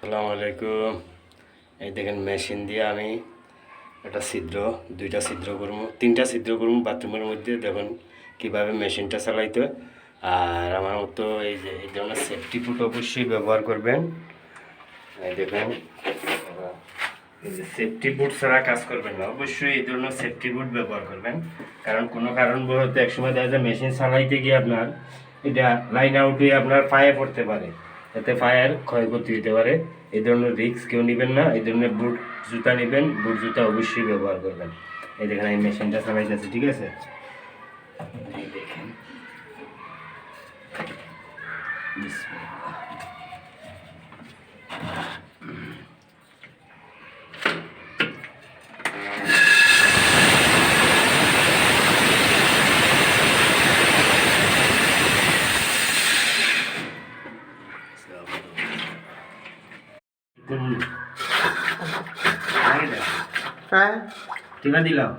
আসসালামু আলাইকুম। এই দেখেন মেশিন দিয়ে আমি একটা ছিদ্র, দুইটা ছিদ্র করবো, তিনটা ছিদ্র করবো বাথরুমের মধ্যে। দেখুন কীভাবে মেশিনটা চালাইতে। আর আমার মতো এই যে এই ধরনের সেফটি ফুট অবশ্যই ব্যবহার করবেন। এই দেখেন, এই যে সেফটি বুট ছাড়া কাজ করবেন না, অবশ্যই এই ধরনের সেফটি বুট ব্যবহার করবেন। কারণ কোনো কারণবশত একসময় দেখা যায় মেশিন চালাইতে গিয়ে আপনার এটা লাইন আউট হয়ে আপনার পায়ে পড়তে পারে, এতে পায়ের ক্ষয়ক্ষতি হতে পারে। এই ধরনের রিস্ক কেউ নেবেন না। এই ধরনের বুট জুতা নেবেন, বুট জুতা অবশ্যই ব্যবহার করবেন। এই দেখেন এই মেশিনটা চালাইতেছে, ঠিক আছে? এই দেখেন, বিসমিল্লাহ। হ্যাঁ টিপা দিলাম।